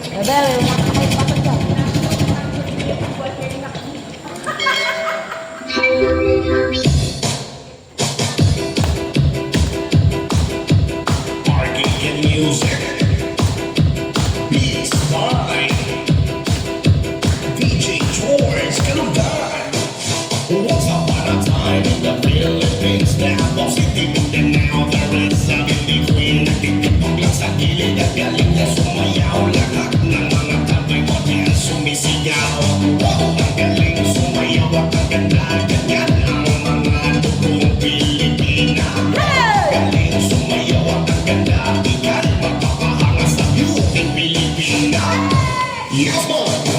Bebe, may mga kamay pa dyan. Arcade music. Beats by DJ George Calaban. Once upon a time in the Philippines, Davao City, Mindanao, there is a beauty queen. Nagtitipag lang sa gilid at galing na sumayaw. Lahat ng mga taboy mo diyan sumisigaw. Wow, ang galing sumayaw at ang ganda. Ganyan ang mga dugong Pilipina. Galing sumayaw at ang ganda. Iyan magpapahanga sa beauty Pilipina. Yes, boy!